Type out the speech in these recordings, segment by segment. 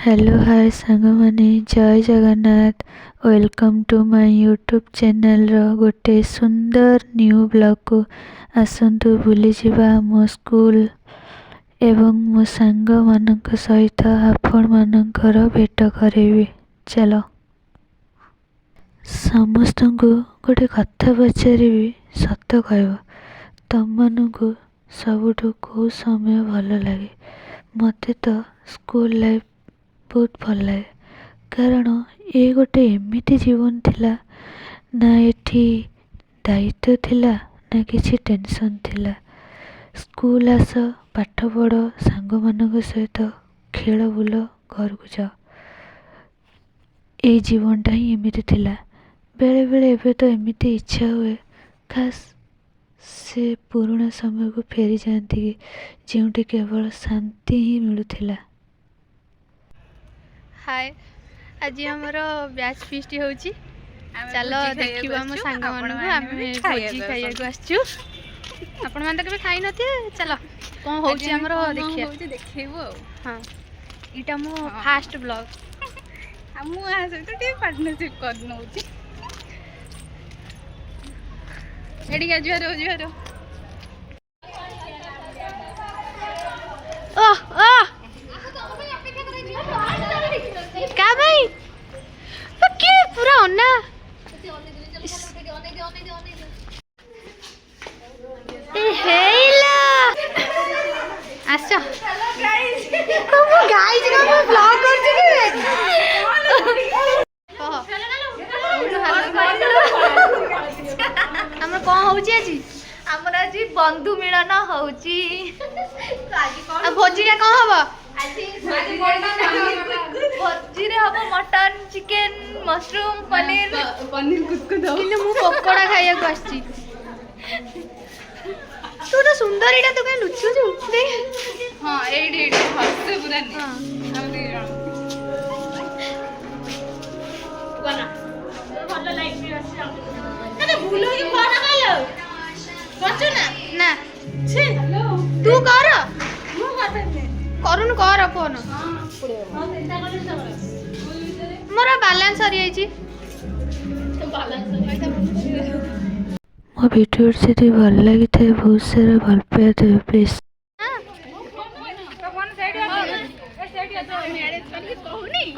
Hello hi सांग माने जय Jagannath. Welcome to my YouTube channel रो गोटे सुंदर न्यू ब्लॉग को आसंतु बुली जिबा मो स्कूल एवं मो सांग मानक सहित आपण मानकर भेट करेबी। चलो समस्त को गोटे कथा पचारि सत कहब तम मानू सबुठु कौ समय भल लगे। मते तो स्कूल लाइफ बहुत भल लगे कारण ये गोटे एमिति जीवन थिला ना एठी दायित्व थिला ना किसी टेंशन थिला। स्कूल आस पाठ पढ़ सांग मानक सहित खेल बुल घर को जाओ ये जीवनटा ही एमिति थिला। बेले बेले एबे तो एमिति इच्छा हुए खास से पुराना समय को फेरी जाती कि जोटी केवल शांति ही मिलुथिला। हाय आज हमर बैच फीस्ट होची चलो देखिबा हम संग मानू आमे भोजी खाइया को आछू आपण मान तक खाइ नथि चलो कोन होची हमर देखिया देखैबो। हां इटा मो फर्स्ट ब्लॉग हमु आ से तो टी पार्टनरशिप कर नउची एडी का जुआरो ओह ओह का भाई के पूरा अन्ना ए हेला आछो हम गाइस का मैं ब्लॉग कर छी हम कोन होची आज हमर आज बंधु मिलन होची आ भोजी का कोन हबो भोजी रे हम मटन चिकन मशरूम पनीर कुदकुद किंतु मु पकोड़ा खाइया को आछी तू तो सुंदर एटा तू कहीं लुचु छु देख। हां एडी हस्ते पूरा नहीं हम दे बना भलो लाइफ भी আছে अरे भूलो ही फोन खाइयो बचो ना ना छी हेलो तू कर मु बात नहीं करूनु कर फोन हां चिंता कर सब मोर बैलेंस सरी आइची तो बैलेंस मो वीडियो से भल लगी थे बहुत सारा भल पाया देवे प्लीज।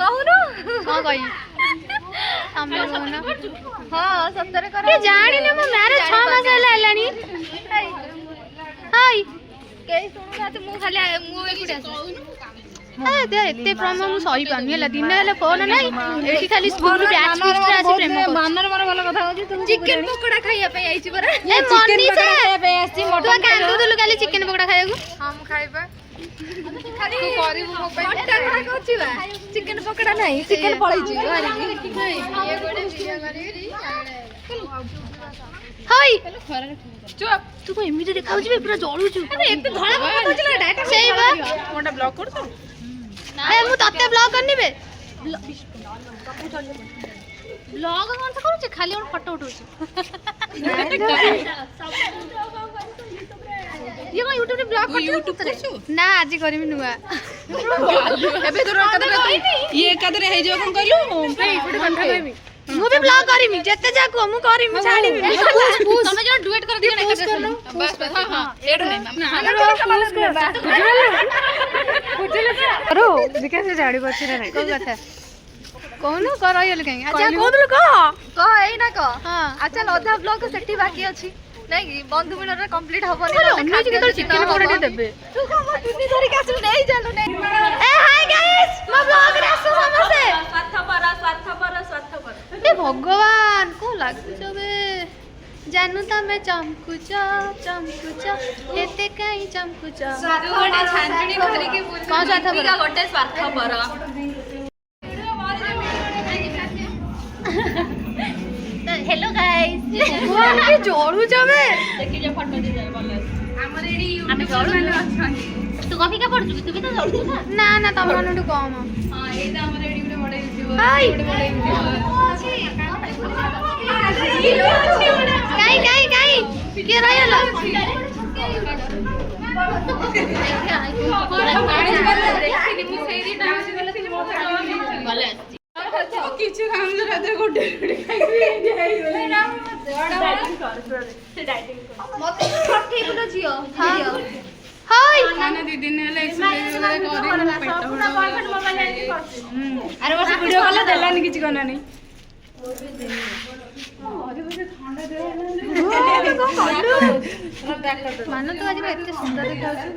कहूनु हां कहि हम लोग हां सप्ताह कर के जानि न मो मैरिज 6 मास होला लानी हाय केही सुनु ना मु खाली मु एकुटे कहूनु ए दे एते प्रेम मु सही पानी हला दिन हला फोन नै एठी खाली स्कूल बैच फीस्ट रे आसी प्रेम को मानर मार वाला कथा होची तुम चिकन पकोड़ा खाइया पे आइची बरा ए मनी से खाइया पे आसी तू मटन कांदू दुलु काली चिकन पकोड़ा खाइया को हम खाइबा खाली तू करिबु मो पे मटन खा कोची बा चिकन पकोड़ा नहीं चिकन पळैची ये गोडे वीडियो करी हाय चुप तू को एमिति देखाउ छी पूरा जळू छु अरे एते धळा पकोड़ा होची डाटा सेई बा कोनटा ब्लॉक कर तो ए मु तते ब्लॉग करनी बे ब्लॉग कोन से करू छी खाली और फोटो उठौ छी ये मैं YouTube रे ब्लॉग कर YouTube ना आज करमी नुआ एबे तो ये कदरे हे जो कोन कहलु गुड कथा कहमी मु भी ब्लॉग करमी जते जाको मु करमी छाड़ी तमे जो डुएट कर दियो ना कर बस हां हां एडो नहीं करो विकास से झाड़ी बची रे कोन कथा कोन कर आइल कहीं अच्छा कोदल को एई ना को हां अच्छा अधा ब्लॉग सेठी बाकी अछि नहीं कि बंधु मिलन कंप्लीट हबनी अरे अन्य जी के चिकन पकोड़ा देबे तू को मत दुनी धरि कासु नहीं जालु नहीं ए हाय गाइस मो ब्लॉग रे आसो समसे स्वार्थपर ए भगवान को लागु जबे जानू तमे चमकुचा एते काई चमकुचा तू गोटे छांचुनी धरि के पूछ कौन स्वार्थपर का गोटे स्वार्थपर हेलो गाइस भगवान के जोड़ू जबे देखि जे फोटो दे जाय बोले हमर एडी हम जोड़ू माने अछन तू कॉफी का पड़छु तू भी तो जोड़ू ना ना तम मानटू कम हां एदा हमर एडी गुडे बडे दियो हाय अछि काई के रहला पानी वाला देखि मु सेरी ना गले କିଛି ଖାଉନି ରାତିରେ ଗୋଟେ ଖାଇକି ମତେ ପଠେଇବୁଲ ଝିଅ ହାଇ ମାନେ 2 ଦିନ ହେଲା ଏକ୍ସରସାଇଜ କରି ଆରେ ବର୍ଷ ଭିଡିଓ କଲା ଦେଲାନି କିଛି କନାନି ମାନ ତୁ ଆଜି ଏତେ ସୁନ୍ଦର ଦେଖାଯାଉଛି